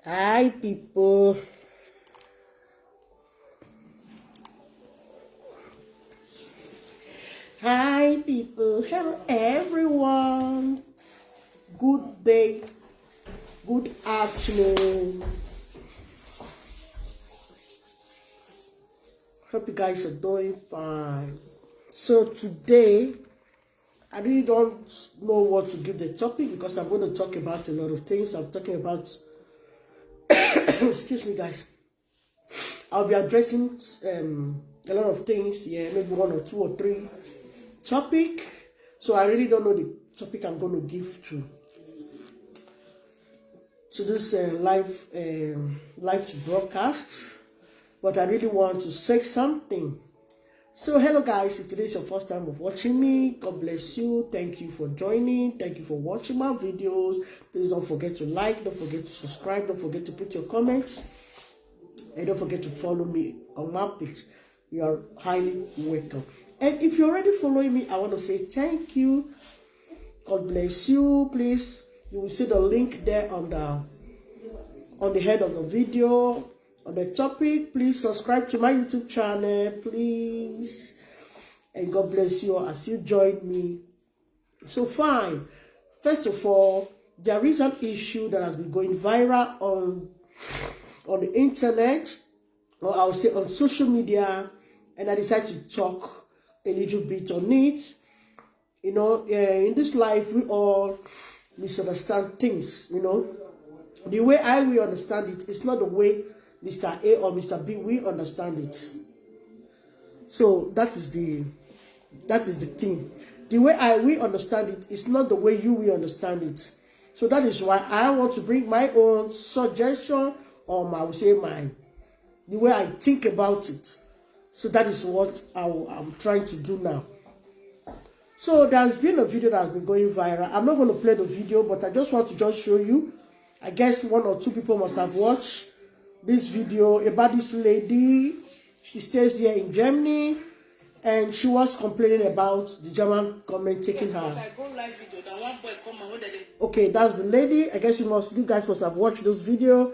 Hi, people. Hi, people. Hello, everyone. Good day. Good afternoon. Hope you guys are doing fine. So today, I really don't know what to give the topic because I'm going to talk about a lot of things. I'm talking about, excuse me, guys. I'll be addressing a lot of things here, maybe one or two or three topic. So I really don't know the topic I'm going to give to this live broadcast, but I really want to say something. So hello guys, if today is your first time of watching me, God bless you. Thank you for joining. Thank you for watching my videos. Please don't forget to like, don't forget to subscribe, don't forget to put your comments, and don't forget to follow me on my page. You are highly welcome. And if you're already following me, I want to say thank you. God bless you. Please, you will see the link there on the head of the video, on the topic. Please subscribe to my YouTube channel, please. And God bless you as you join me. So fine. First of all, there is an issue that has been going viral on the internet, or I would say on social media, and I decided to talk a little bit on it. You know, in this life, we all misunderstand things, you know. The way I will understand it is not the way Mr. A or Mr. B will understand it. So that is the thing. The way I will understand it is not the way you will understand it. So that is why I want to bring my own suggestion, or I would say the way I think about it. So that is what I'm trying to do now. So there's been a video that has been going viral. I'm not going to play the video, but I just want to just show you. I guess one or two people must have watched this video about this lady. She stays here in Germany, and she was complaining about the German government taking her. Okay, that's the lady. I guess you guys must have watched this video.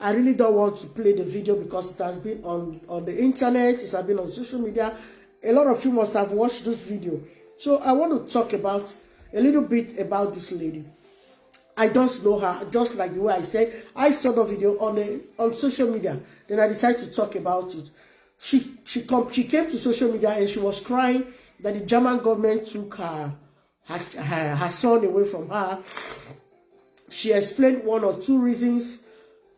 I really don't want to play the video because it has been on the internet, it has been on social media. A lot of you must have watched this video. So I want to talk about a little bit about this lady. I don't know her, just like the way I said. I saw the video on social media. Then I decided to talk about it. She came to social media and she was crying that the German government took her son away from her. She explained one or two reasons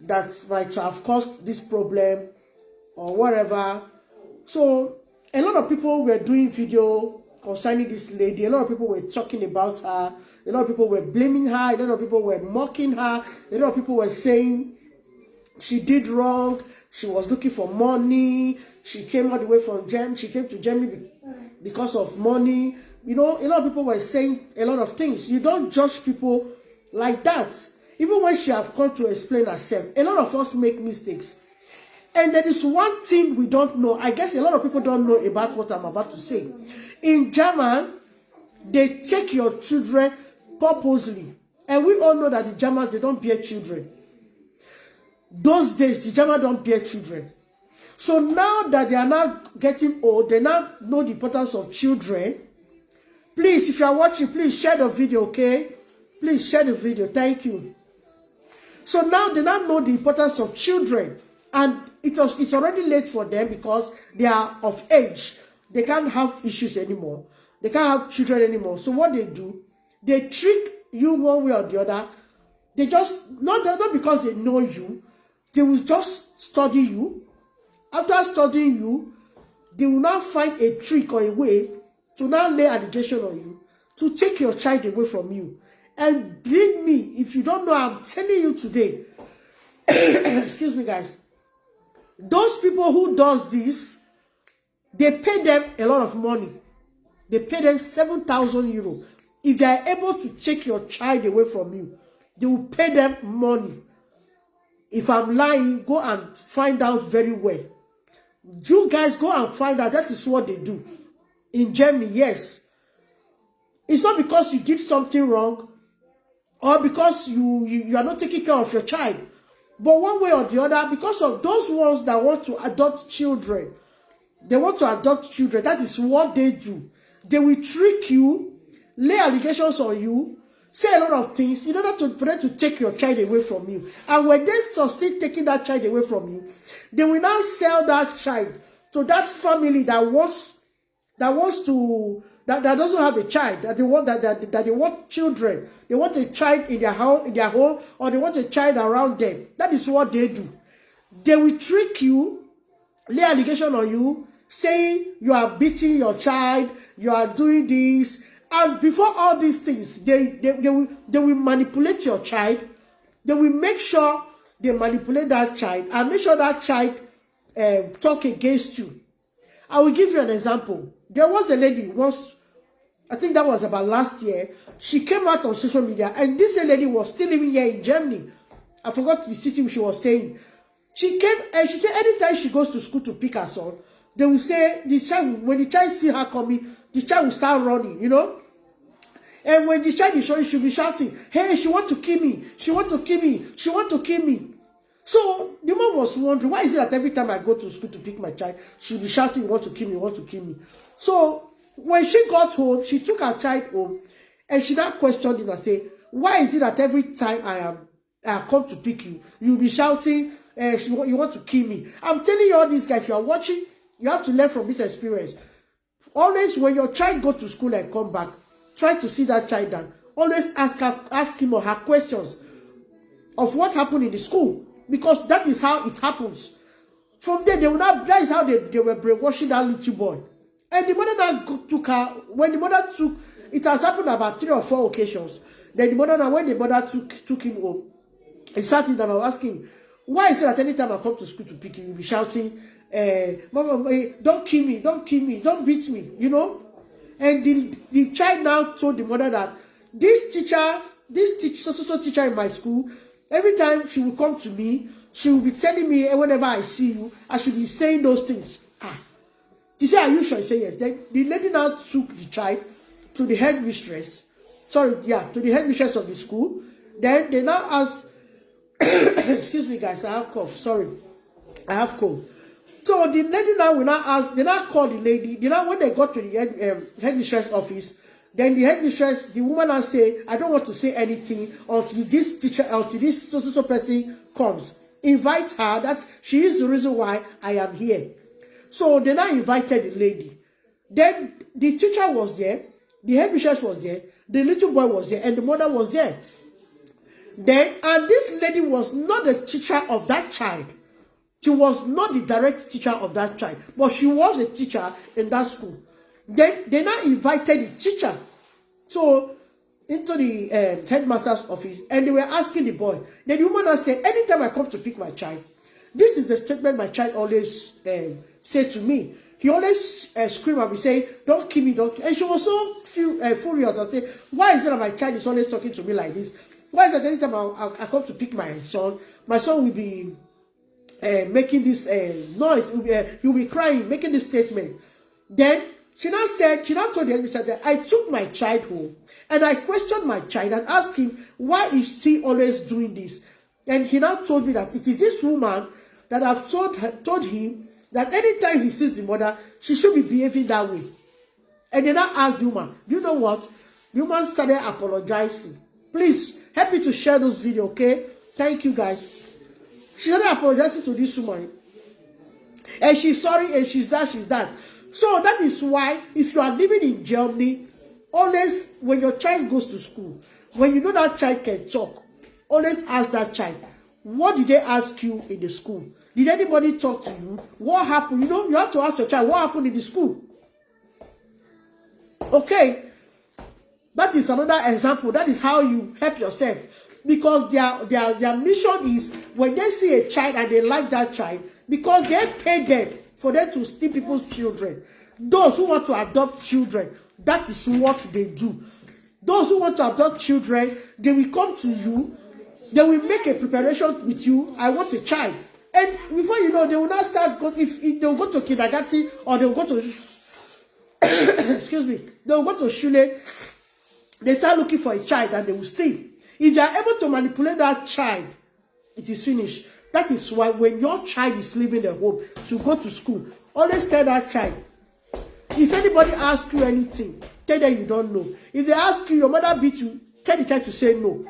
that might have caused this problem or whatever. So a lot of people were doing video concerning this lady. A lot of people were talking about her. A lot of people were blaming her. A lot of people were mocking her. A lot of people were saying she did wrong. She was looking for money. She came all the way from Germany. She came to Germany because of money. You know, a lot of people were saying a lot of things. You don't judge people like that. Even when she have come to explain herself, a lot of us make mistakes. And there is one thing we don't know. I guess a lot of people don't know about what I'm about to say. In German, they take your children purposely. And we all know that the Germans, they don't bear children. Those days, the Germans don't bear children. So now that they are now getting old, they now know the importance of children. Please, if you are watching, please share the video, okay? Please share the video. Thank you. So now they now know the importance of children, and it's already late for them because they are of age. They can't have issues anymore. They can't have children anymore. So what they do, they trick you one way or the other. They just not because they know you, they will just study you. After studying you, they will now find a trick or a way to now lay allegation on you to take your child away from you. And believe me, if you don't know, I'm telling you today, excuse me guys, those people who does this, they pay them a lot of money. They pay them 7,000 euros. If they are able to take your child away from you, they will pay them money. If I'm lying, go and find out very well. You guys go and find out. That is what they do. In Germany, yes. It's not because you did something wrong, or because you are not taking care of your child. But one way or the other, because of those ones that want to adopt children, they want to adopt children. That is what they do. They will trick you, lay allegations on you, say a lot of things in order for them to take your child away from you. And when they succeed taking that child away from you, they will now sell that child to that family that doesn't have a child, that they want children. They want a child in their home, or they want a child around them. That is what they do. They will trick you, lay allegation on you, saying you are beating your child, you are doing this. And before all these things, they will manipulate your child. They will make sure they manipulate that child and make sure that child talk against you. I will give you an example. There was a lady once, I think that was about last year. She came out on social media, and this lady was still living here in Germany. I forgot the city she was staying. She came and she said anytime she goes to school to pick her son, they will say, the child, when the child see her coming, the child will start running, you know. And when the child is showing, she'll be shouting, hey, she want to kill me. She want to kill me. She want to kill me. So the mom was wondering, why is it that every time I go to school to pick my child, she'll be shouting, you want to kill me, you want to kill me. So when she got home, she took her child home, and she now questioned him and said, why is it that every time I come to pick you, you'll be shouting, you want to kill me? I'm telling you all this, guys, if you are watching, you have to learn from this experience. Always when your child go to school and come back, try to sit that child down. Always ask him or her questions of what happened in the school, because that is how it happens. From there, that is how they were brainwashing that little boy. And the mother now took her, when the mother took, it has happened about 3 or 4 occasions. Then the mother, now when the mother took him home, he sat in and I was asking, why is it that anytime I come to school to pick him, you'll be shouting, Mama, don't kill me, don't kill me, don't beat me, you know? And the child now told the mother that this teacher, so teacher in my school, every time she will come to me, she will be telling me whenever I see you, I should be saying those things. She said, are you sure? I said, yes. Then the lady now took the child to the headmistress. To the headmistress of the school. Then they now asked, excuse me, guys, I have cough. Sorry, I have cold. So the lady now will now ask, they now call the lady. When they got to the headmistress office, then the headmistress, the woman now say, I don't want to say anything until this teacher, until this so person comes. Invite her, that she is the reason why I am here. So they now invited the lady. Then the teacher was there, the headmistress was there, the little boy was there, and the mother was there. And this lady was not the teacher of that child. She was not the direct teacher of that child, but she was a teacher in that school. Then they now invited the teacher into the headmaster's office, and they were asking the boy. Then the woman said, anytime I come to pick my child, this is the statement my child always say to me. He always scream at me, say, don't kill me, don't kill me. And she was so furious and say, why is it that my child is always talking to me like this? Why is it that anytime I come to pick my son will be making this noise, he'll be crying, making this statement. Then she now told the headmistress that I took my child home and I questioned my child and asked him, why is he always doing this? And he now told me that it is this woman that I've told him that anytime he sees the mother, she should be behaving that way. And then I asked the woman, you know what? The woman started apologizing. Please help me to share those videos, okay? Thank you, guys. She started apologizing to this woman. And she's sorry, and she's that. So that is why, if you are living in Germany, always, when your child goes to school, when you know that child can talk, always ask that child, what did they ask you in the school? Did anybody talk to you? What happened? You know, you have to ask your child, what happened in the school? Okay? That is another example. That is how you help yourself. Because their mission is, when they see a child and they like that child, because they pay them for them to steal people's children. Those who want to adopt children, that is what they do. Those who want to adopt children, they will come to you, they will make a preparation with you, I want a child. And before you know, they will not start, if they will go to kindergarten, or they will go to, excuse me, they will go to Schule, they start looking for a child and they will steal. If they are able to manipulate that child it is finished. That is why when your child is leaving the home to go to school, always tell that child, if anybody asks you anything, tell them you don't know. If they ask you, your mother beat you, tell the child to say no.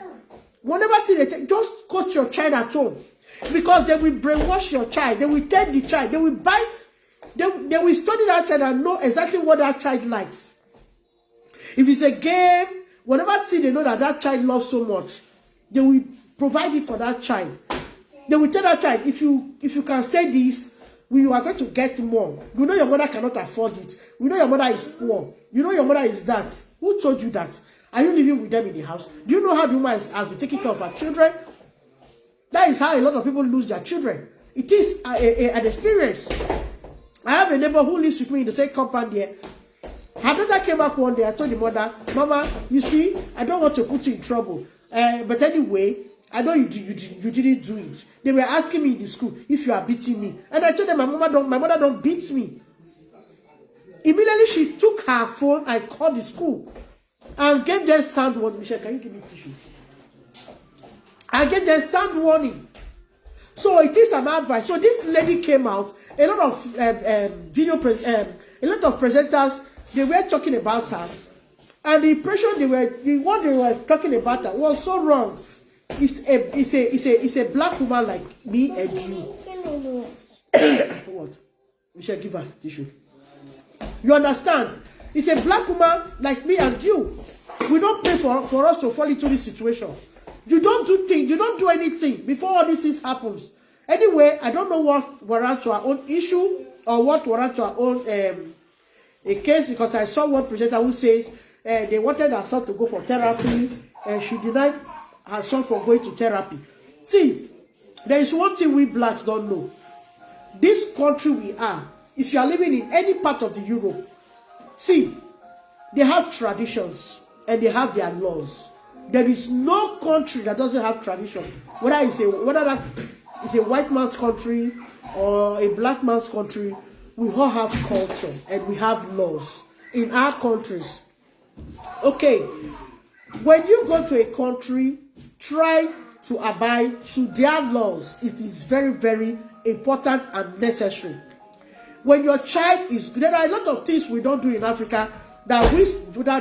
Whenever they just coach your child at home, because they will brainwash your child. They will tell the child. They will buy. They will study that child and know exactly what that child likes. If it's a game, whatever thing they know that that child loves so much, they will provide it for that child. They will tell that child, if you can say this, you are going to get more. You know your mother cannot afford it. You know your mother is poor. You know your mother is that. Who told you that? Are you living with them in the house? Do you know how the woman has been taking care of her children? That is how a lot of people lose their children. It is an experience. I have a neighbor who lives with me in the same compound here. Her daughter came back one day. I told the mother, Mama, you see, I don't want to put you in trouble. But anyway, I know you didn't do it. They were asking me in the school if you are beating me. And I told them, my mother don't beat me. Immediately, she took her phone and called the school and gave them sound warning. Michelle, can you give me tissue? I gave them sound warning. So it is an advice. So this lady came out. A lot of a lot of presenters, they were talking about her, and the impression the one they were talking about her was so wrong. It's a black woman like me and you. What? Michelle, give her tissue. You understand? It's a black woman like me and you. We don't pay for us to fall into this situation. You don't do things. You don't do anything before all this happens. Anyway, I don't know what warrants our own issue or what warrants our own a case, because I saw one presenter who says they wanted her son to go for therapy and she denied her son from going to therapy. See, there is one thing we blacks don't know. This country we are, if you are living in any part of the Europe, see, they have traditions and they have their laws. There is no country that doesn't have tradition. Whether that is a white man's country or a black man's country, we all have culture and we have laws in our countries. Okay, when you go to a country, try to abide to their laws. It is very, very important and necessary. When your child is, there are a lot of things we don't do in Africa that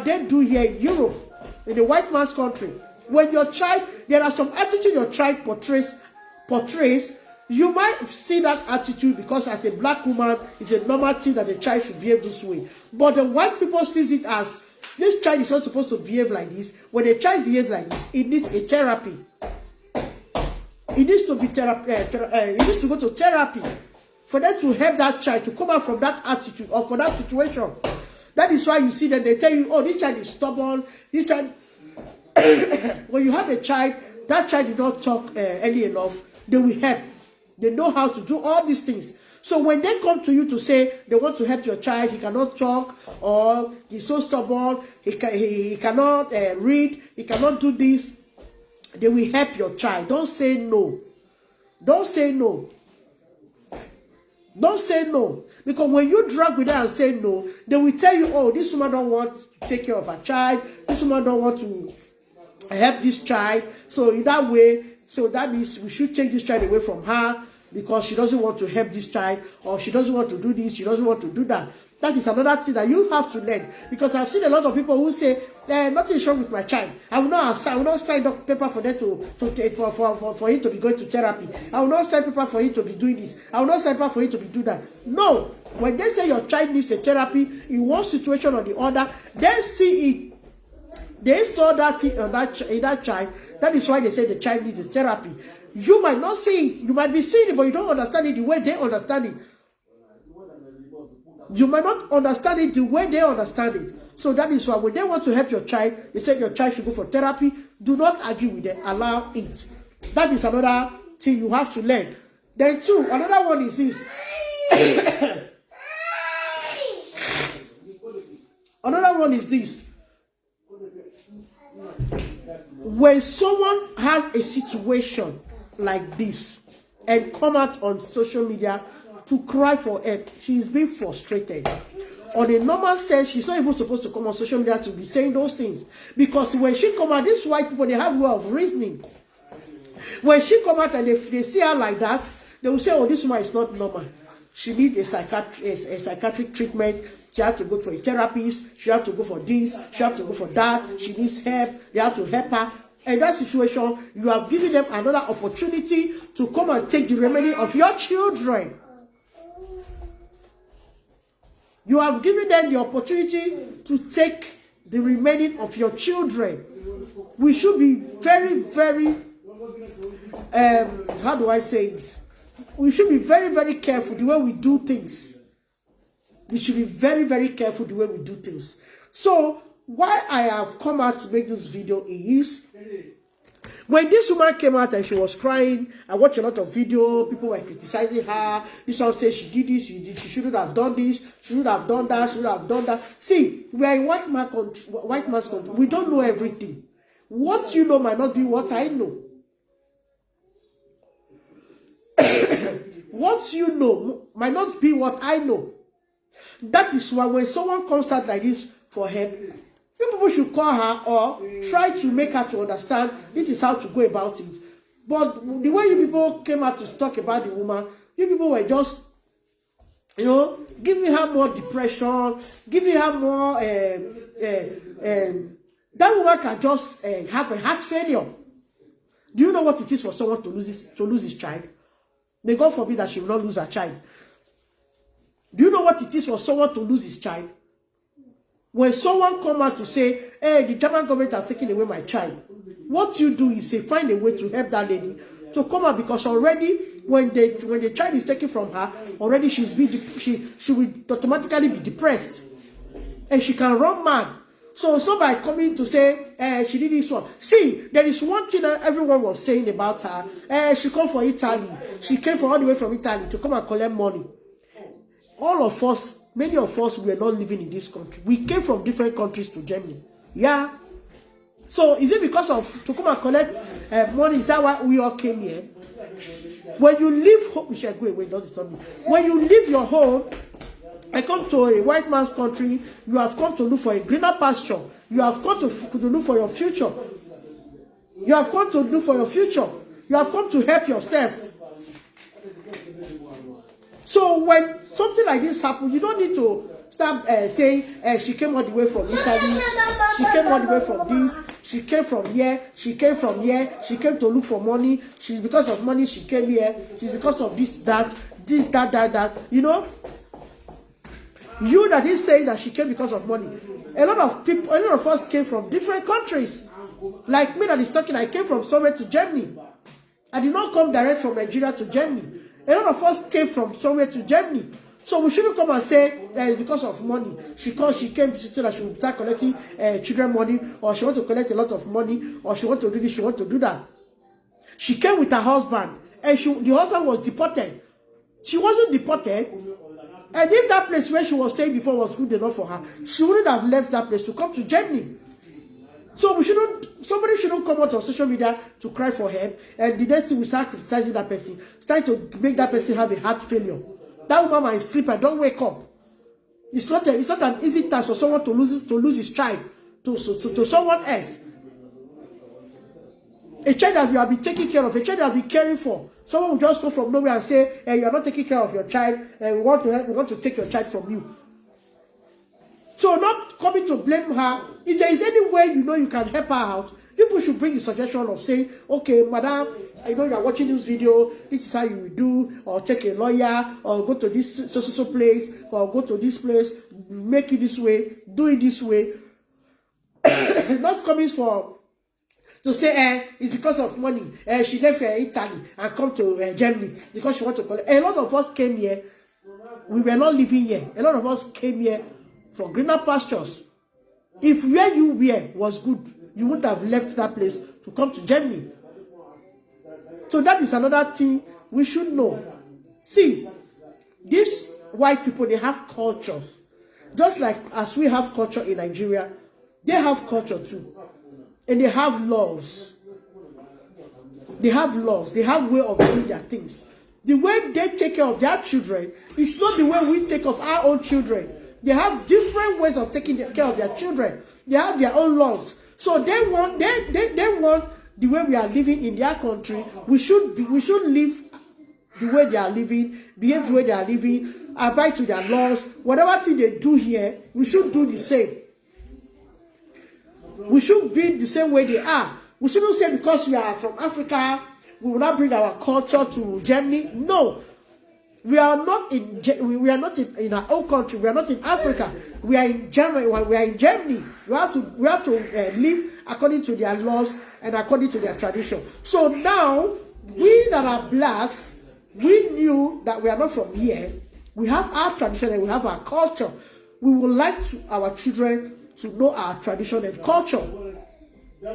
they do here in Europe, in the white man's country. When your child, there are some attitude your child portrays, you might see that attitude because as a black woman, it's a normal thing that a child should behave this way. But the white people sees it as, this child is not supposed to behave like this. When a child behaves like this, it needs a therapy. It needs to be it needs to go to therapy for them to help that child to come out from that attitude or from that situation. That is why you see that they tell you, oh, this child is stubborn. This child, when you have a child, that child did not talk early enough, they will help. They know how to do all these things. So when they come to you to say they want to help your child, he cannot talk, or he's so stubborn, he cannot read, he cannot do this, they will help your child. Don't say no. Don't say no. Don't say no. Because when you drag with them and say no, they will tell you, oh, this woman don't want to take care of her child. This woman don't want to help this child. So in that way, so that means we should take this child away from her because she doesn't want to help this child, or she doesn't want to do this, she doesn't want to do that. That is another thing that you have to learn. Because I've seen a lot of people who say, nothing is wrong with my child. I will not sign up paper for them for him to be going to therapy. I will not sign paper for him to be doing this. I will not sign paper for him to be doing that. No. When they say your child needs a therapy in one situation or the other, they see it. They saw that thing in that child. That is why they say the child needs a therapy. You might not see it. You might be seeing it, but you don't understand it the way they understand it. You might not understand it the way they understand it. So that is why when they want to help your child, they say your child should go for therapy. Do not argue with them. Allow it. That is another thing you have to learn. Then two, another one is this. Another one is this. When someone has a situation like this and come out on social media to cry for help, she is being frustrated. On a normal sense, she's not even supposed to come on social media to be saying those things. Because when she come out, these white people, they have a way of reasoning. When she come out and they see her like that, they will say, oh, this woman is not normal. She needs a psychiatric treatment. She has to go for a therapist. She has to go for this. She has to go for that. She needs help. They have to help her. In that situation, you have given them another opportunity to come and take the remaining of your children. You have given them the opportunity to take the remaining of your children. We should be very, very, how do I say it? We should be very, very careful the way we do things. We should be very, very careful the way we do things. So, why I have come out to make this video is, when this woman came out and she was crying, I watched a lot of video, people were criticizing her. This one said she did this, she shouldn't have done this, she should have done that, she should have done that. See, we are in white man's country. We don't know everything. What you know might not be what I know. What you know might not be what I know. That is why when someone comes out like this for help, you people should call her or try to make her to understand this is how to go about it. But the way you people came out to talk about the woman, you people were just, you know, giving her more depression, giving her more, that woman can just have a heart failure. Do you know what it is for someone to lose his child? May God forbid that she will not lose her child. Do you know what it is for someone to lose his child? When someone come out to say, hey, the German government have taken away my child, what you do is say, find a way to help that lady to come out, because already when the child is taken from her, already she will automatically be depressed. And she can run mad. So somebody coming to say, she did this one. See, there is one thing that everyone was saying about her. She came from Italy. She came from all the way from Italy to come and collect money. All of us, many of us were not living in this country. We came from different countries to Germany. Yeah. So is it because of to come and collect money? Is that why we all came here? When you leave home, we shall go away, don't disturb me. When you leave your home and come to a white man's country, you have come to look for a greener pasture. You have come to look for your future. You have come to look for your future. You have come to help yourself. So when something like this happens, you don't need to start saying she came all the way from Italy, she came all the way from this, she came from here, she came from here, she came to look for money, she's because of money she came here, she's because of this, that, that. You know, you that is saying that she came because of money. A lot of people, a lot of us came from different countries. Like me that is talking, I came from somewhere to Germany. I did not come direct from Nigeria to Germany. A lot of us came from somewhere to Germany. So we shouldn't come and say because of money. She came so that she would start collecting children money, or she want to collect a lot of money, or she want to do this, she want to do that. She came with her husband, and the husband was deported. She wasn't deported. And if that place where she was staying before was good enough for her, she wouldn't have left that place to come to Germany. So somebody shouldn't come out on social media to cry for help, and the next thing we start criticizing that person, start to make that person have a heart failure. That woman might sleep and don't wake up. It's not an easy task for someone to lose his child to someone else. A child that you have been taking care of, a child that you have been caring for. Someone will just come from nowhere and say, hey, you are not taking care of your child, and we want to take your child from you. So not coming to blame her. If there is any way you know you can help her out, people should bring the suggestion of saying, okay, madam, I know you are watching this video, this is how you will do, or take a lawyer, or go to this so place, or go to this place, make it this way, do it this way. Not coming to say, it's because of money. She left Italy and come to Germany because she wants to collect. A lot of us came here. We were not living here. A lot of us came here for greener pastures. If where you were was good, you wouldn't have left that place to come to Germany. So that is another thing we should know. See, these white people, they have culture. Just like as we have culture in Nigeria, they have culture too. And they have laws. They have laws. They have way of doing their things. The way they take care of their children is not the way we take care of our own children. They have different ways of taking care of their children. They have their own laws. So they want the way we are living in their country, we should live the way they are living, behave the way they are living, abide to their laws. Whatever thing they do here, we should do the same. We should be the same way they are. We shouldn't say because we are from Africa, we will not bring our culture to Germany. No. We are not in our own country. We are not in Africa. We are in Germany. We are in Germany. We have to live according to their laws and according to their tradition. So now, we that are blacks, we knew that we are not from here. We have our tradition and we have our culture. We would like our children to know our tradition and culture.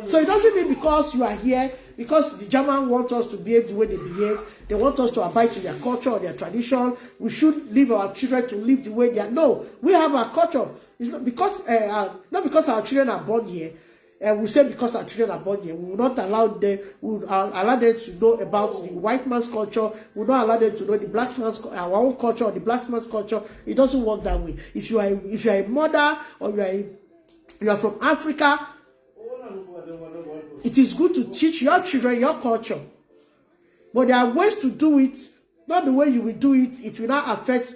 So it doesn't mean because you are here, because the German want us to behave the way they behave, they want us to abide to their culture or their tradition, we should leave our children to live the way they are. No, we have our culture. It's not because our children are born here. We say because our children are born here, we will not allow them. We will allow them to know about the white man's culture. We will not allow them to know the black man's our own culture or the black man's culture. It doesn't work that way. If you are a mother or you are from Africa, it is good to teach your children your culture. But there are ways to do it, not the way you will do it. It will not affect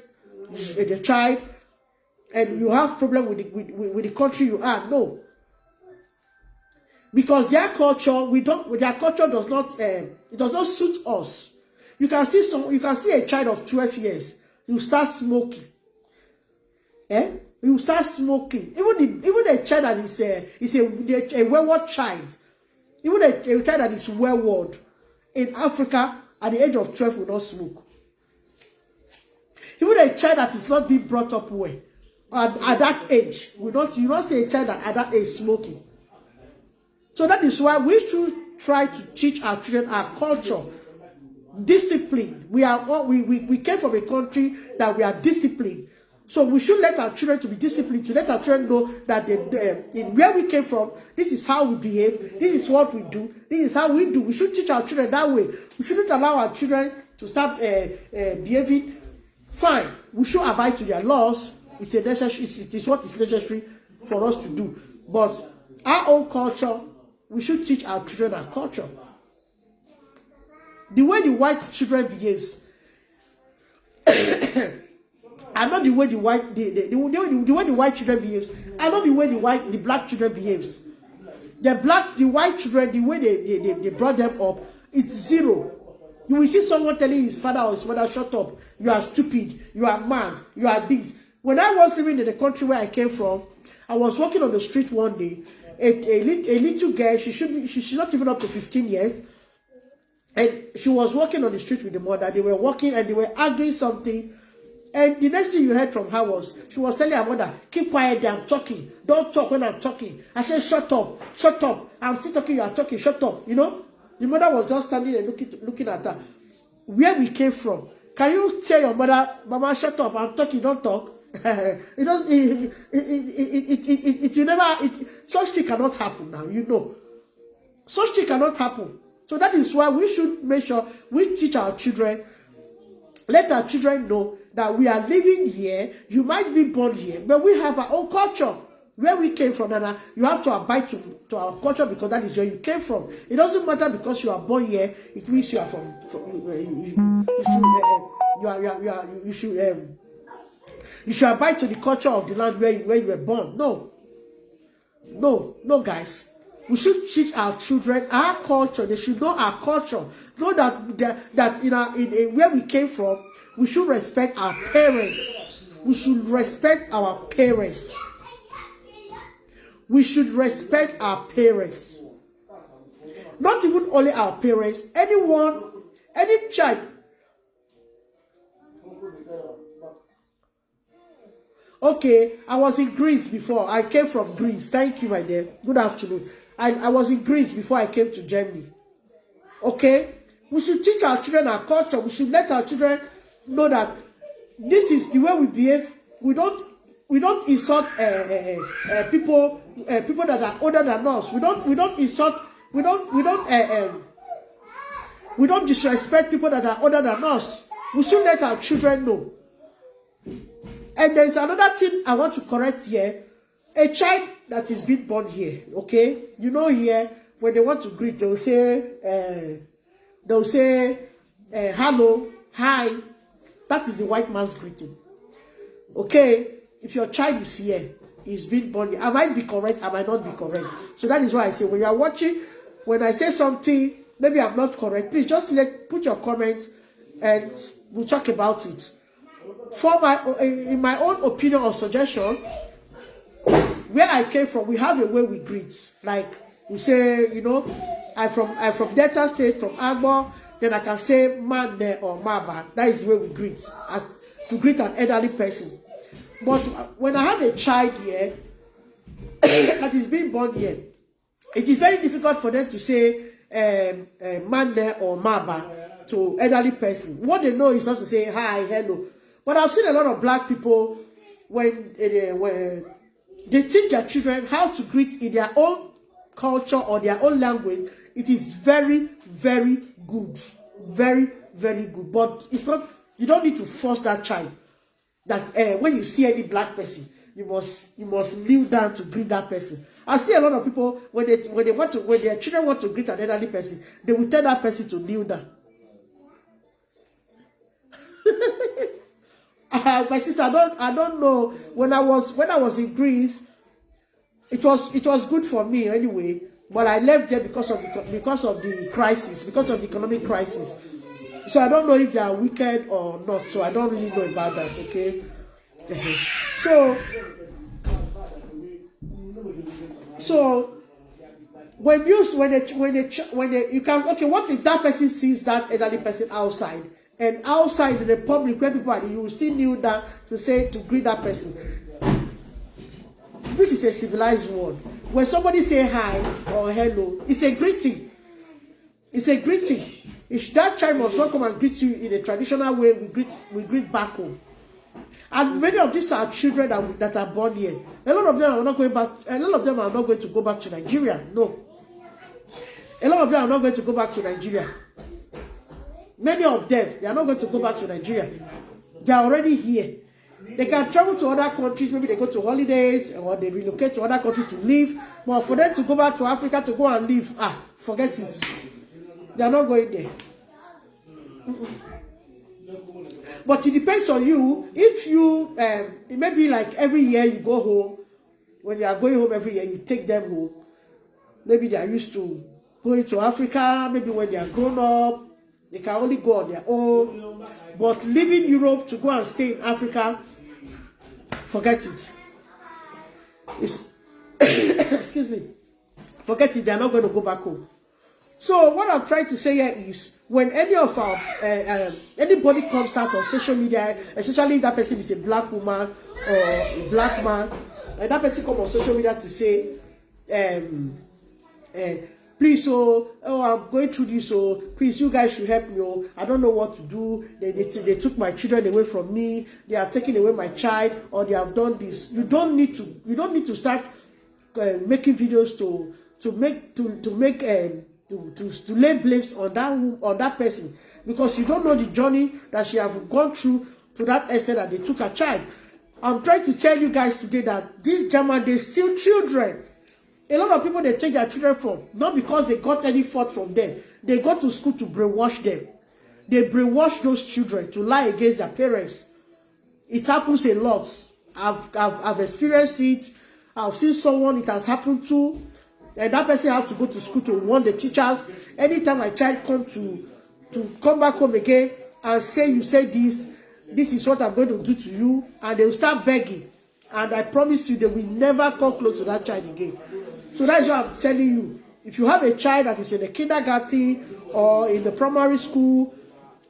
the child, and you have problem with the country you are. No. Because their culture, their culture does not, it does not suit us. You can see a child of 12 years, you start smoking. You start smoking. Even a child that is a wayward child, even a child that is wayward in Africa at the age of 12 will not smoke. Even a child that is not being brought up well at that age, you not see a child that at that age smoking. So that is why we should try to teach our children our culture, discipline. We came from a country that we are disciplined. So we should let our children to be disciplined, to let our children know that in where we came from, this is how we behave, this is what we do, this is how we do. We should teach our children that way. We shouldn't allow our children to start behaving fine. We should abide to their laws. It is what is necessary for us to do. But our own culture, we should teach our children our culture. The way the white children behaves, and not the way the way the white children behaves, and not the way the black children behaves. The white children, the way they brought them up, it's zero. You will see someone telling his father or his mother, "Shut up! You are stupid. You are mad. You are this." When I was living in the country where I came from, I was walking on the street one day. A little girl, she's not even up to 15 years, and she was walking on the street with the mother. They were walking and they were arguing something. And the next thing you heard from her was, she was telling her mother, "Keep quiet, I'm talking. Don't talk when I'm talking." I said, "Shut up, shut up. I'm still talking, you are talking, shut up." You know? The mother was just standing and looking at her. Where we came from. Can you tell your mother, "Mama, shut up, I'm talking, don't talk"? Such thing cannot happen now, you know. Such thing cannot happen. So that is why we should make sure we teach our children, let our children know that we are living here. You might be born here, but we have our own culture. Where we came from, and you have to abide to our culture because that is where you came from. It doesn't matter because you are born here, it means you are you should abide to the culture of the land where you were born. No, guys. We should teach our children our culture. They should know our culture. Know that in where we came from, we should respect our parents. We should respect our parents. We should respect our parents. Not even only our parents. Anyone, any child. Okay, I was in Greece before. I came from Greece. Thank you, my dear. Good afternoon. I was in Greece before I came to Germany. Okay? We should teach our children our culture. We should let our children know that this is the way we behave. We don't insult people that are older than us. We don't insult. We don't disrespect people that are older than us. We should let our children know. And there is another thing I want to correct here. A child that is being born here, okay? You know here, when they want to greet, they'll say hello, hi. That is the white man's greeting. Okay, if your child is here, he's been born here. I might be correct, I might not be correct. So that is why I say, when you are watching, when I say something, maybe I'm not correct, please just put your comments and we'll talk about it. In my own opinion or suggestion, where I came from, we have a way we greet. Like we say, you know, I'm from Delta State, from Agbo. Then I can say Mande or Maba. That is the way we greet, as to greet an elderly person. But when I have a child here that is being born here, it is very difficult for them to say Mande or Maba to elderly person. What they know is not to say hi, hello. But I've seen a lot of black people when they teach their children how to greet in their own culture or their own language. It is very, very good. Very, very good. But it's not, you don't need to force that child that when you see any black person, you must kneel down to greet that person. I see a lot of people when their children want to greet an elderly person, they will tell that person to kneel down. My sister, I don't know. When I was in Greece, it was good for me anyway. But I left there because of the crisis, because of the economic crisis. So I don't know if they are wicked or not. So I don't really know about that. Okay. So when you can, okay, what if that person sees that elderly person outside, and outside in the public where people are, you will still kneel down to greet that person. This is a civilized world. When somebody say hi or hello, it's a greeting. It's a greeting. If that child must not come and greet you in a traditional way, we greet back home. And many of these are children that are born here. A lot of them are not going back. A lot of them are not going to go back to Nigeria. No. A lot of them are not going to go back to Nigeria. Many of them, they are not going to go back to Nigeria. They are already here. They can travel to other countries. Maybe they go to holidays or they relocate to other countries to live. But for them to go back to Africa to go and live, forget it. They are not going there. But it depends on you. If you, it may be like every year you go home. When you are going home every year, you take them home. Maybe they are used to going to Africa. Maybe when they are grown up, they can only go on their own. But leaving Europe to go and stay in Africa, forget it. Excuse me. Forget it. They are not going to go back home. So what I'm trying to say here is, when any of our anybody comes out on social media, especially if that person is a black woman or a black man, and that person comes on social media to say, please, I'm going through this, please, you guys should help me, I don't know what to do, they took my children away from me, they have taken away my child, or they have done this. You don't need to start making videos to lay blames on that person, because you don't know the journey that she have gone through to that extent that they took her child. I'm trying to tell you guys today that this German, they steal children. A lot of people, they take their children from, not because they got any fault from them. They go to school to brainwash them. They brainwash those children to lie against their parents. It happens a lot. I've experienced it. I've seen someone it has happened to. And that person has to go to school to warn the teachers. Anytime my child comes to come back home again and say, you say this is what I'm going to do to you. And they will start begging. And I promise you, they will never come close to that child again. So that's what I'm telling you. If you have a child that is in the kindergarten or in the primary school,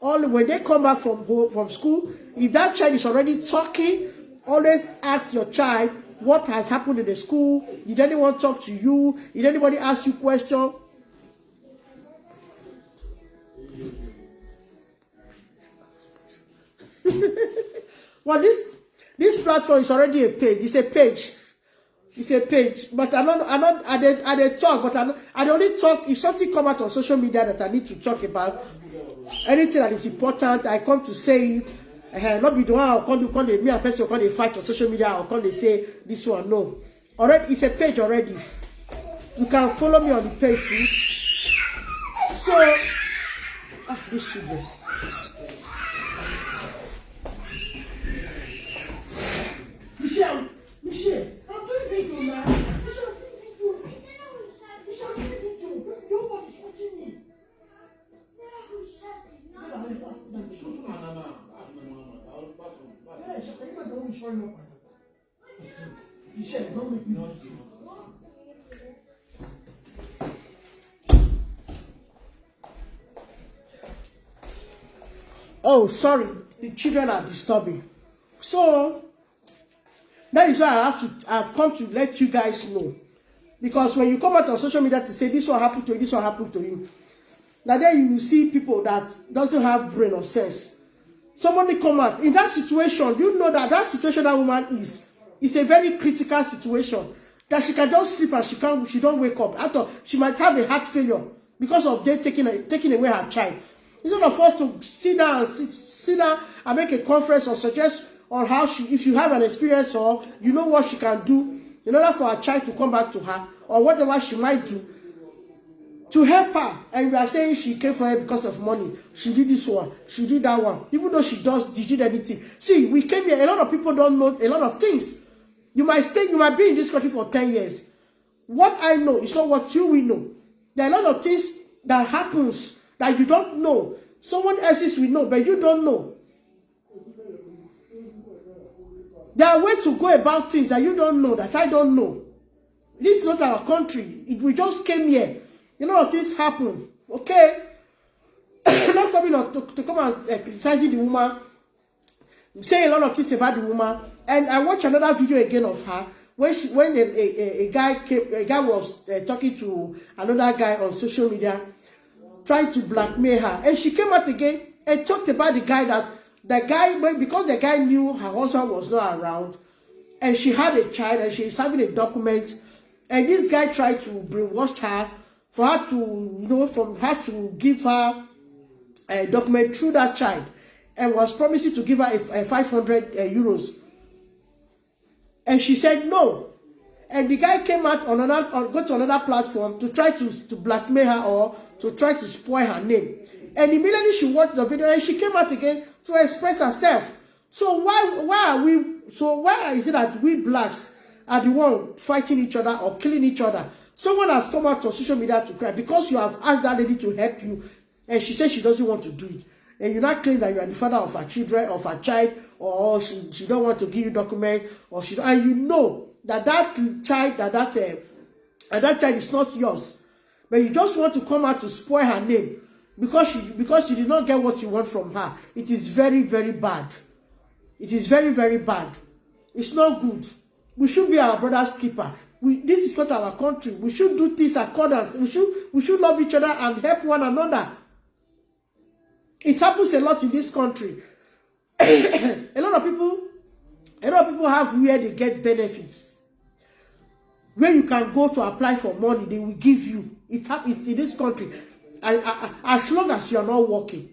when they come back from school, if that child is already talking, always ask your child what has happened in the school. Did anyone talk to you? Did anybody ask you questions? Well, this platform is already a page. It's a page. It's a page. But I talk, but I only talk if something come out on social media that I need to talk about. Anything that is important, I come to say it. Not be the one I'll come to me and person will fight on social media, I'll come to say this one. No. Already, it's a page already. You can follow me on the page too. So, these children. Michelle, I'm doing video now. Michelle, nobody's watching me. Don't make me not. Oh, sorry, the children are disturbing. So that is why I've come to let you guys know. Because when you come out on social media to say this will happen to you, this will happen to you, now then you see people that doesn't have brain or sense. Somebody come out in that situation, you know that situation that woman is a very critical situation. That she can just sleep and she don't wake up. After she might have a heart failure because of they taking away her child. Instead of us to sit down and make a conference or suggest on how if you have an experience or you know what she can do in order for her child to come back to her or whatever she might do to help her. And we are saying she came for her because of money. She did this one, she did that one. Even though she did anything. See, we came here. A lot of people don't know a lot of things. You might be in this country for 10 years. What I know is not what you will know. There are a lot of things that happens that you don't know. Someone else's will know, but you don't know. There are ways to go about things that you don't know, that I don't know. This is not our country. We just came here. A lot of things happen. Okay? Not coming on to come and criticizing the woman. Saying a lot of things about the woman. And I watched another video again of her when a guy was talking to another guy on social media, trying to blackmail her, and she came out again and talked about the guy because the guy knew her husband was not around, and she had a child and she is having a document, and this guy tried to brainwash her for her to give her a document through that child, and was promising to give her a 500 euros. And she said no. And the guy came out go to another platform to try to blackmail her or to try to spoil her name. And immediately she watched the video and she came out again to express herself. So why is it that we blacks are the one fighting each other or killing each other? Someone has come out on social media to cry because you have asked that lady to help you and she says she doesn't want to do it. And you not claim that you are the father of her children, of her child, or she don't want to give you document, or and you know that child is not yours, but you just want to come out to spoil her name because you did not get what you want from her. It is very, very bad. It is very, very bad. It's not good. We should be our brother's keeper. This is not our country. We should do things accordance. We should love each other and help one another. It happens a lot in this country. A lot of people have where they get benefits. Where you can go to apply for money, they will give you. It happens in this country. As long as you are not working.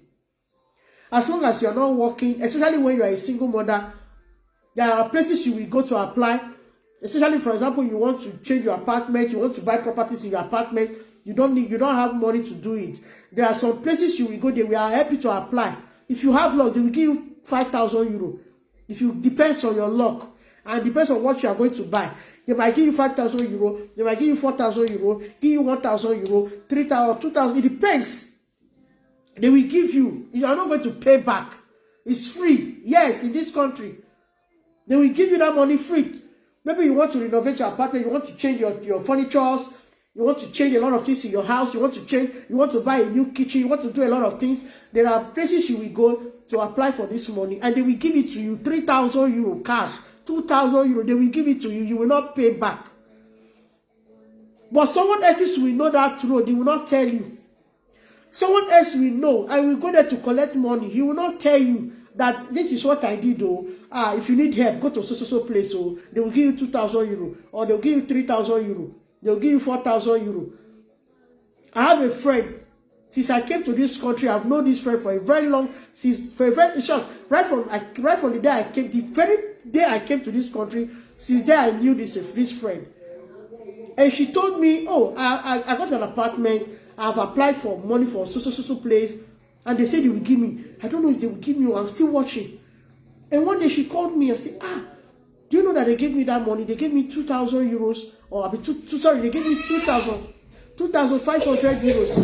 As long as you are not working, especially when you are a single mother, there are places you will go to apply. Especially, for example, you want to change your apartment, you want to buy properties in your apartment. You don't have money to do it. There are some places you will go, they will help you to apply. If you have luck, they will give you 5,000 euro. Depends on your luck and depends on what you are going to buy. They might give you 5,000 euro, they might give you 4,000 euro, give you 1,000 euro, 3,000, 2,000. It depends. They will give you. You are not going to pay back. It's free. Yes, in this country, they will give you that money free. Maybe you want to renovate your apartment, you want to change your furnitures. You want to change a lot of things in your house. You want to buy a new kitchen. You want to do a lot of things. There are places you will go to apply for this money and they will give it to you 3,000 euro cash, 2,000 euro. They will give it to you. You will not pay back. But someone else will know that road. They will not tell you. Someone else will know. I will go there to collect money. He will not tell you that this is what I did. If you need help, go to so place. They will give you 2,000 euro or they will give you 3,000 euro. They'll give you 4,000 euro. I have a friend. Since I came to this country, I've known this friend for a very long, right from the day I came, the very day I came to this country, since there I knew this friend. And she told me, oh, I got an apartment. I've applied for money for so place. And they said they will give me. I don't know if they will give me. I'm still watching. And one day she called me and said, do you know that they gave me that money? They gave me 2,000 euros. Or I mean, sorry, they gave me 2,500 euros.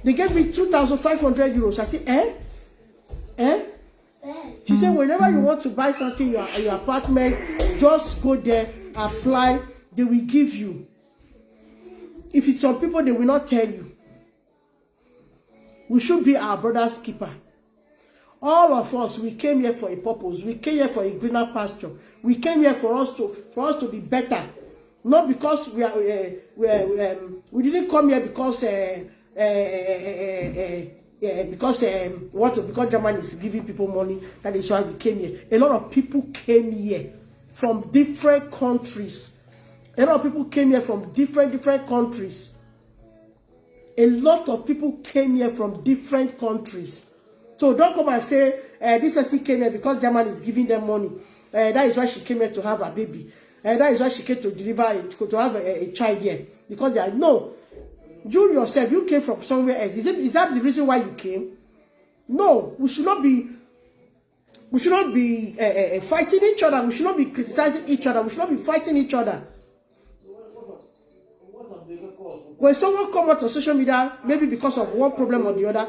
They gave me 2,500 euros. I said, She said, whenever you want to buy something in your apartment, just go there, apply, they will give you. If it's some people, they will not tell you. We should be our brother's keeper. All of us, we came here for a purpose. We came here for a greener pasture. We came here for us to be better. Not because we didn't come here because Germany is giving people money. That is why we came here. A lot of people came here from different countries. A lot of people came here from different countries. A lot of people came here from different countries. So don't come and say, this person came here because Germany is giving them money. That is why she came here to have a baby. That is why she came to deliver, to have a child here. Because they are, no. You yourself, you came from somewhere else. Is that the reason why you came? No. We should not be fighting each other. We should not be criticizing each other. We should not be fighting each other. When someone comes out on social media, maybe because of one problem or the other,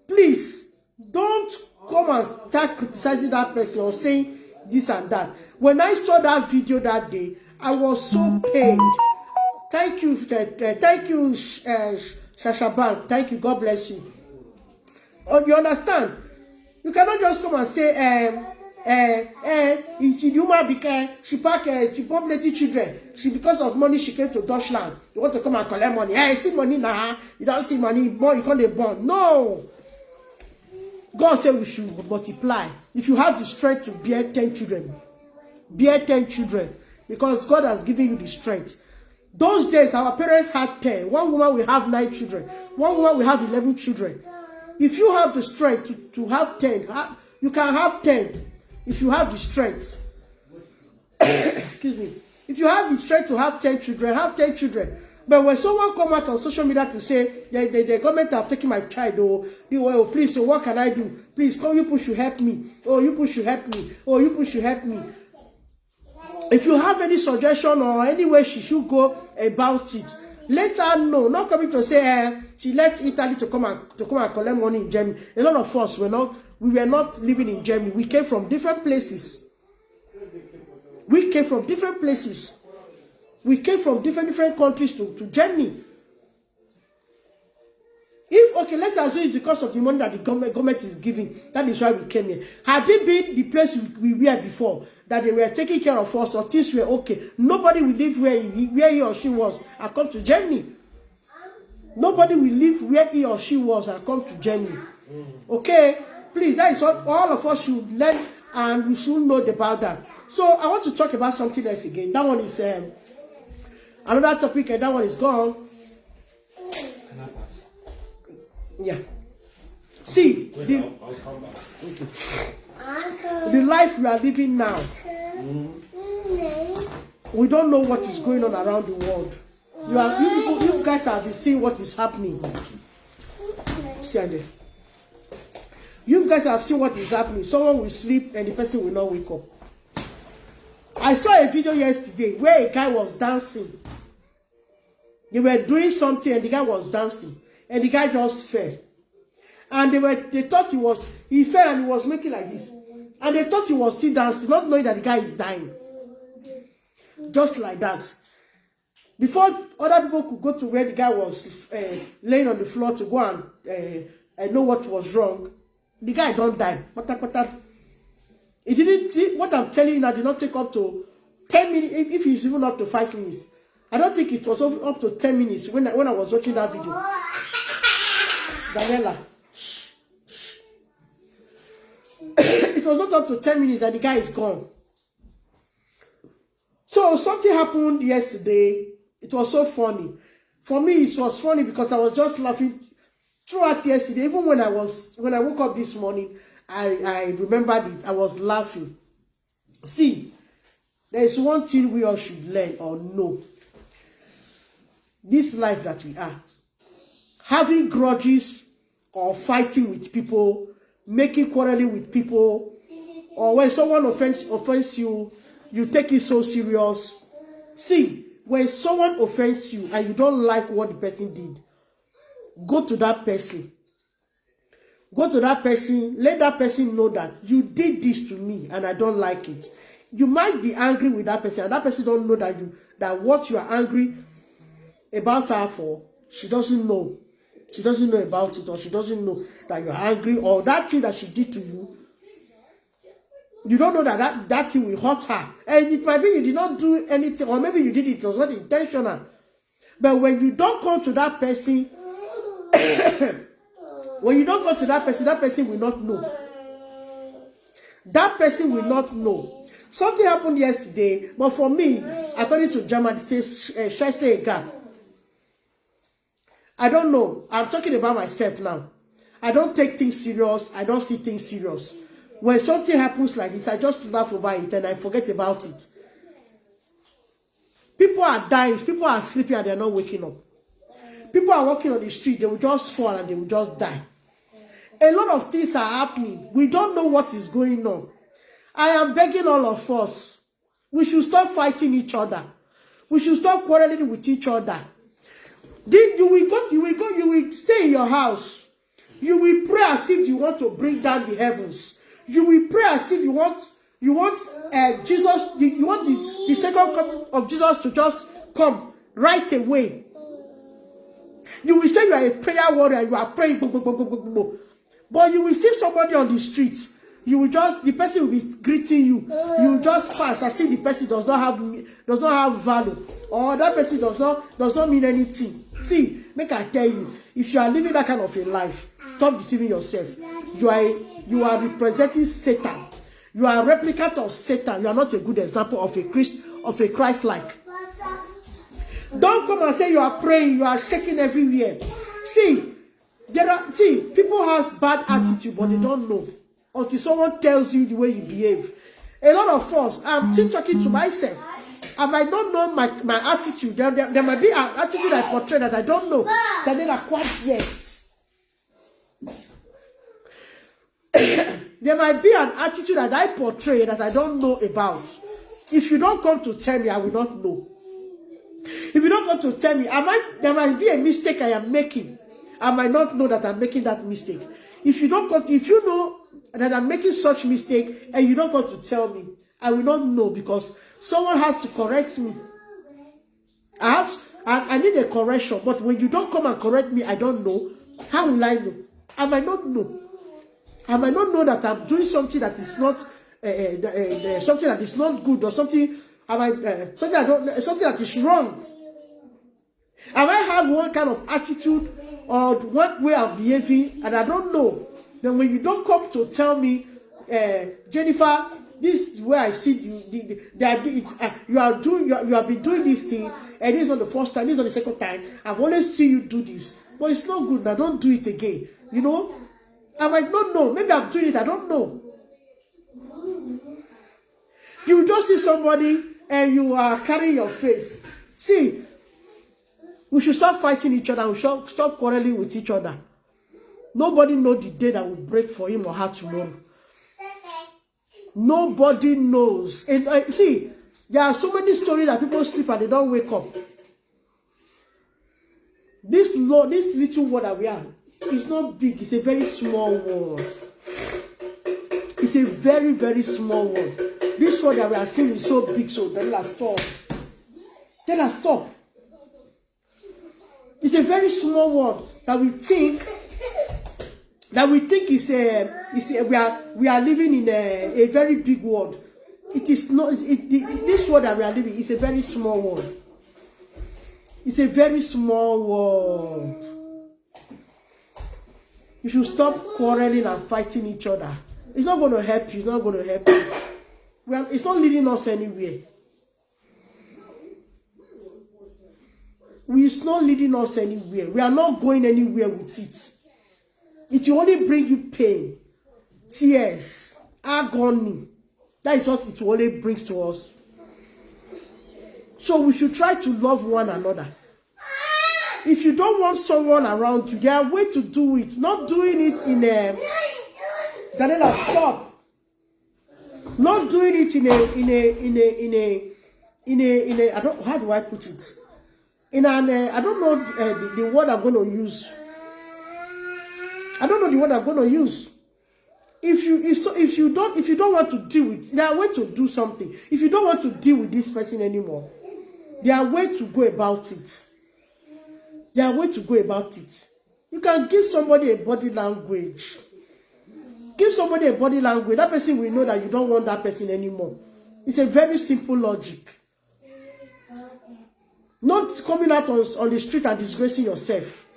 please don't come and start criticizing that person or saying this and that. When I saw that video that day, I was so pained. Thank you, Shashaban. Thank you. God bless you. You understand? You cannot just come and say, it's human because she populated children. Because of money she came to Deutschland. You want to come and collect money? See money now. You don't see money. More you can't born. No. God said we should multiply. If you have the strength to bear 10 children, bear 10 children, because God has given you the strength. Those days our parents had 10. One woman will have 9 children. One woman will have 11 children. If you have the strength to have 10, you can have 10. If you have the strength, excuse me, if you have the strength to have 10 children, have 10 children. But when someone come out on social media to say, the government have taken my child, oh, please, so what can I do? Please, come, you push, you help me. Oh, you push, you help me. Oh, you push, you help me. If you have any suggestion or any way she should go about it, let her know. Not coming to say, she left Italy to come and collect money in Germany. A lot of us we were not living in Germany. We came from different places. We came from different places. We came from different countries to Germany. Okay, let's assume it's because of the money that the government is giving. That is why we came here. Had it been the place we were before, that they were taking care of us or things were okay, nobody will live where he or she was and come to Germany. Nobody will live where he or she was and come to Germany. Okay? Please, that is what all of us should learn and we should know about that. So I want to talk about something else again. That one is another topic and that one is gone. Yeah. See, the life we are living now, we don't know what is going on around the world. You guys have seen what is happening. You guys have seen what is happening. Someone will sleep and the person will not wake up. I saw a video yesterday where a guy was dancing. They were doing something and the guy was dancing. And the guy just fell. And they thought he fell and he was making like this. And they thought he was still dancing, not knowing that the guy is dying. Just like that. Before other people could go to where the guy was laying on the floor to go and know what was wrong, the guy don't die. It didn't see what I'm telling you now did not take up to 10 minutes, if it's even up to 5 minutes. I don't think it was up to 10 minutes when I was watching that video. Daniela. It was not up to 10 minutes and the guy is gone. So something happened yesterday. It was so funny. For me, it was funny because I was just laughing throughout yesterday. Even when I woke up this morning, I remembered it. I was laughing. See, There is one thing we all should learn or know. This life that we are, having grudges or fighting with people, making quarreling with people, or when someone offends you, you take it so serious. See, when someone offends you and you don't like what the person did, go to that person. Go to that person, let that person know that you did this to me and I don't like it. You might be angry with that person, and that person don't know that what you are angry about her for, she doesn't know. She doesn't know about it, or she doesn't know that you're angry, or that thing that she did to you. You don't know that thing will hurt her. And it might be you did not do anything, or maybe you did it was not intentional. But when you don't come to that person, when you don't go to that person will not know. That person will not know. Something happened yesterday, but for me, according to German, it says, Scheiße. I don't know. I'm talking about myself now. I don't take things serious. I don't see things serious. When something happens like this, I just laugh over it and I forget about it. People are dying. People are sleeping and they're not waking up. People are walking on the street. They will just fall and they will just die. A lot of things are happening. We don't know what is going on. I am begging all of us. We should stop fighting each other. We should stop quarreling with each other. Then you will stay in your house. You will pray as if you want to bring down the heavens. You will pray as if you want Jesus, you want the second coming of Jesus to just come right away. You will say you are a prayer warrior, you are praying, but you will see somebody on the street. The person will be greeting you. You will just pass as if the person does not have value, or that person does not mean anything. See, make I tell you, if you are living that kind of a life, stop deceiving yourself. You are representing Satan. You are a replicant of Satan. You are not a good example of a Christ-like. Don't come and say you are praying, you are shaking everywhere. See, people have bad attitude, but they don't know until someone tells you the way you behave. A lot of us, I'm still talking to myself. I might not know my attitude. There might be an attitude I portray that I don't know, that they are quite yet. There might be an attitude that I portray that I don't know about. If you don't come to tell me, I will not know. If you don't come to tell me, there might be a mistake I am making. I might not know that I'm making that mistake. If you know that I'm making such mistake and you don't come to tell me, I will not know, because someone has to correct me. I need a correction, but when you don't come and correct me, I don't know. How will I know? I might not know. I might not know that I'm doing something that is not something that is not good, or something something that is wrong. I might have one kind of attitude or one way of behaving, and I don't know. Then when you don't come to tell me, Jennifer, this is where I see you. You have been doing this thing, and this is not the first time, this is not the second time. I've always seen you do this, but it's not good. Now don't do it again. You know, I might not know. Maybe I'm doing it. I don't know. You just see somebody and you are carrying your face. See, we should stop fighting each other. We should stop quarreling with each other. Nobody knows the day that will break for him or her tomorrow. Nobody knows. And see, there are so many stories that people sleep and they don't wake up. This little world that we are, it's not big. It's a very small world. It's a very, very small world. This world that we are seeing is so big, so tell us stop. Tell us stop. It's a very small world that we think we are living in a very big world. It is not. This world that we are living is a very small world. It's a very small world. You should stop quarreling and fighting each other. It's not going to help you. It's not going to help you. It's not leading us anywhere. It's not leading us anywhere. We are not going anywhere with it. It will only bring you pain, tears, agony. That is what it only brings to us. So we should try to love one another. If you don't want someone around you, there are ways to do it. Not doing it in a Daniela, stop. Not doing it in a I don't, how do I put it? In an I don't know the word I'm going to use. I don't know the word I'm going to use. If you don't want to deal with, there are ways to do something. If you don't want to deal with this person anymore, there are ways to go about it. There are ways to go about it. You can give somebody a body language. Give somebody a body language. That person will know that you don't want that person anymore. It's a very simple logic. Not coming out on the street and disgracing yourself.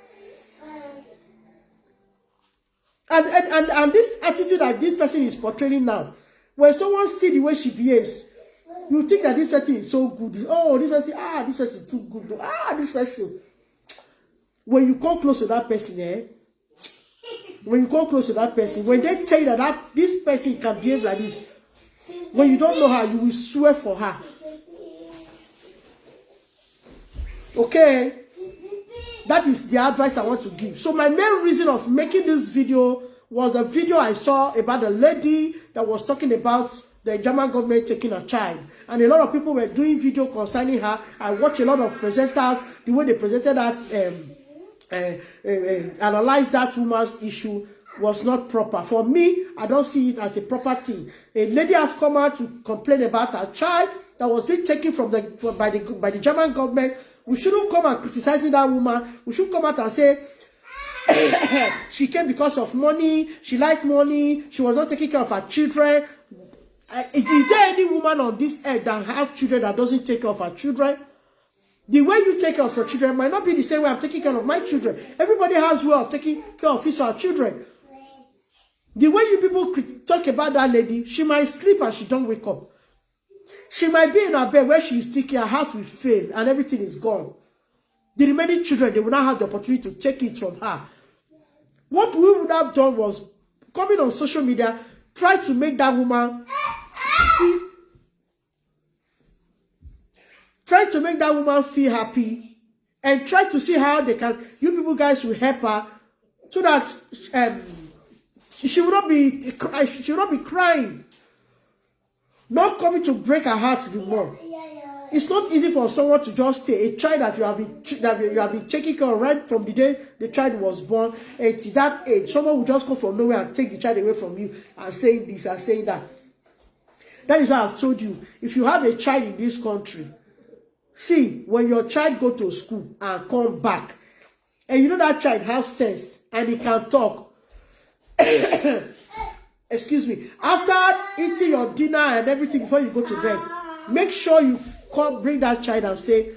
And this attitude that this person is portraying now, when someone see the way she behaves, you think that this person is so good. Oh, this person, this person is too good. This person. When you come close to that person, when you come close to that person, when they tell you that this person can behave like this, when you don't know her, you will swear for her. Okay? That is the advice I want to give. So my main reason of making this video was a video I saw about a lady that was talking about the German government taking a child. And a lot of people were doing video concerning her. I watched a lot of presenters, the way they presented that, analyze that woman's issue was not proper. For me, I don't see it as a proper thing. A lady has come out to complain about her child that was being taken by the German government. We shouldn't come and criticizing that woman. We should come out and say she came because of money. She liked money. She was not taking care of her children. Is there any woman on this earth that have children that doesn't take care of her children? The way you take care of your children might not be the same way I'm taking care of my children. Everybody has a way of taking care of his or her children. The way you people talk about that lady, she might sleep and she don't wake up. She might be in her bed where she is thinking her heart will fail and everything is gone. The remaining children, they will not have the opportunity to take it from her. What we would have done was coming on social media, try to make that woman feel happy and try to see how they can, you people guys will help her so that she will not be crying, not coming to break her heart the more. It's not easy for someone to just stay a child that you have been taking care of right from the day the child was born, and to that age, someone will just come from nowhere and take the child away from you and say this and say that. That is why I've told you, if you have a child in this country, see, when your child go to school and come back, and you know that child has sense and he can talk. Excuse me. After eating your dinner and everything before you go to bed, make sure you bring that child and say,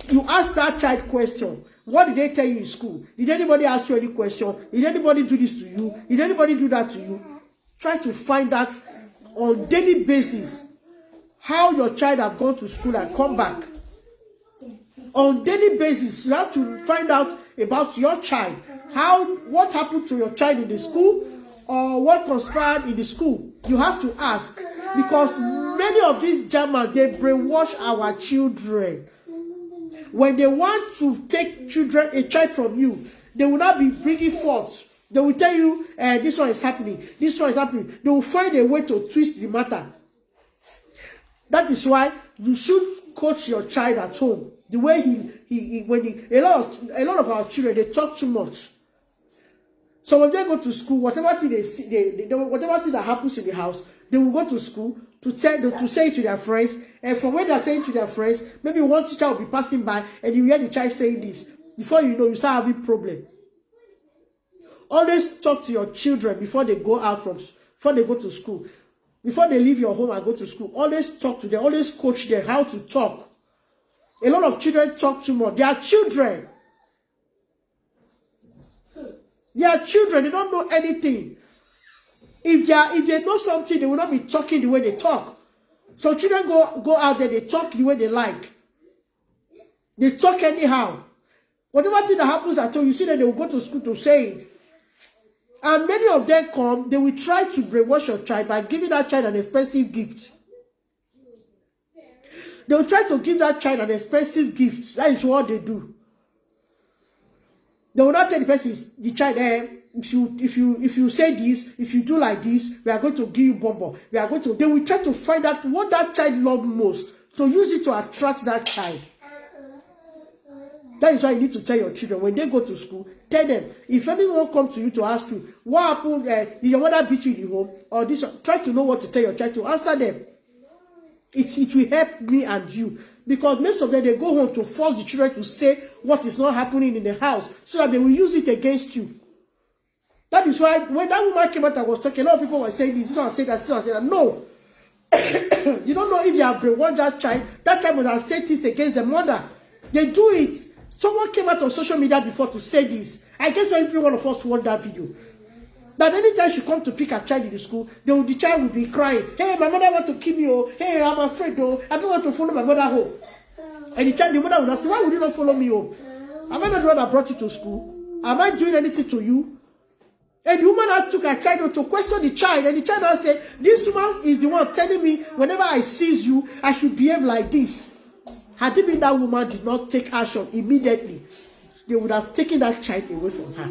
you ask that child question. What did they tell you in school? Did anybody ask you any question? Did anybody do this to you? Did anybody do that to you? Try to find out on daily basis how your child have gone to school and come back. On daily basis, you have to find out about your child. What happened to your child in the school, or what conspired in the school. You have to ask, because many of these Germans, they brainwash our children. When they want to take a child from you, they will not be bringing forth. They will tell you, this one is happening, this one is happening. They will find a way to twist the matter. That is why you should coach your child at home. The way a lot of our children, they talk too much. So when they go to school, whatever thing they see, whatever thing that happens in the house, they will go to school to say it to their friends. And from when they are saying to their friends, maybe one teacher will be passing by and you hear the child saying this. Before you know, you start having problem. Always talk to your children before they go to school. Before they leave your home and go to school, always talk to them. Always coach them how to talk. A lot of children talk too much. They are children. They are children. They don't know anything. If they know something, they will not be talking the way they talk. So children go out there, they talk the way they like. They talk anyhow. Whatever thing that happens at home, you see that they will go to school to say it. And many of them come, they will try to brainwash your child by giving that child an expensive gift. They will try to give that child an expensive gift. That is what they do. They will not tell the person, the child, if you say this, if you do like this, we are going to give you bonbon. We are going to. They will try to find out what that child loves most to use it to attract that child. That is why you need to tell your children when they go to school. Tell them, if anyone comes to you to ask you what happened, did your mother beat you in the home or this, try to know what to tell your child to answer them. It will help me and you, because most of them, they go home to force the children to say what is not happening in the house so that they will use it against you. That is why when that woman came out and was talking, a lot of people were saying this one say that, this one say that. No. You don't know if you have brainwashed that child would have said this against the mother. They do it. Someone came out on social media before to say this. I guess every one of us watched that video. That anytime she come to pick her child in the school, the child will be crying. Hey, my mother want to kill me. Oh, hey, I'm afraid. Oh, I don't want to follow my mother home. And the mother would not say, why would you not follow me home? Am I not the one that brought you to school? Am I doing anything to you? And the woman that took her child to question the child, and the child now said, this woman is the one telling me whenever I seize you, I should behave like this. Had it been that woman did not take action immediately, they would have taken that child away from her.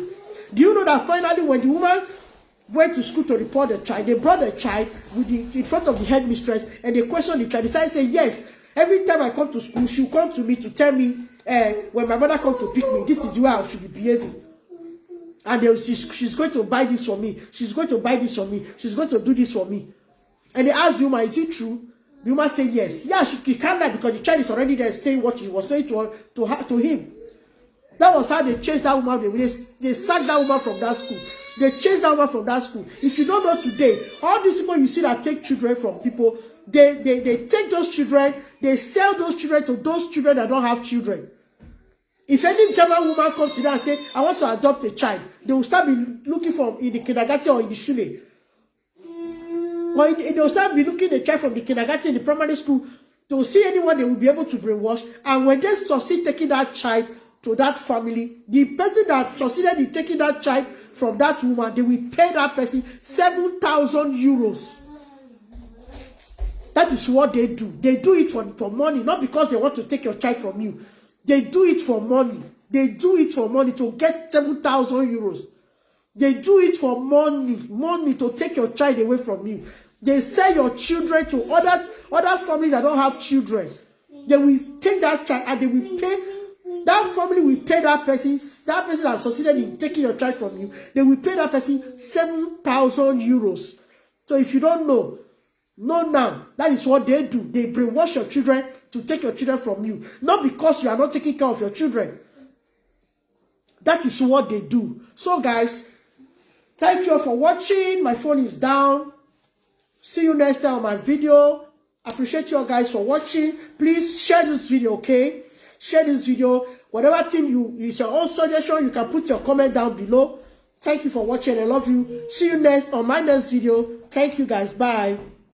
Do you know that finally when the woman went to school to report the child, they brought the child in front of the headmistress and they questioned the child. The child said, yes, every time I come to school, she'll come to me to tell me when my mother comes to pick me, this is the way I should be behaving. And she's going to buy this for me. She's going to buy this for me. She's going to do this for me. And they asked the woman, is it true? The woman said yes. Yeah, she can't lie because the child is already there saying what he was saying to him. That was how they chased that woman. They sacked that woman from that school. They chased that woman from that school. If you don't know today, all these people you see that take children from people, they take those children, they sell those children to those children that don't have children. If any German woman comes to them and say, I want to adopt a child, they will start be looking for in the kindergarten or in the shule. Or they will start be looking at the child from the kindergarten in the primary school to see anyone they will be able to brainwash. And when they succeed taking that child to that family, the person that succeeded in taking that child from that woman, they will pay that person 7,000 euros. That is what they do. They do it for money, not because they want to take your child from you. They do it for money. They do it for money to get 7,000 euros. They do it for money to take your child away from you. They sell your children to other families that don't have children. They will take that child and they will pay. That family will pay that person that succeeded in taking your child from you. They will pay that person 7,000 euros. So if you don't know now. That is what they do. They brainwash your children to take your children from you. Not because you are not taking care of your children. That is what they do. So guys, thank you all for watching. My phone is down. See you next time on my video. Appreciate you all guys for watching. Please share this video, okay? Share this video. Whatever thing is your own suggestion, you can put your comment down below. Thank you for watching. I love you. See you next on my next video. Thank you guys. Bye.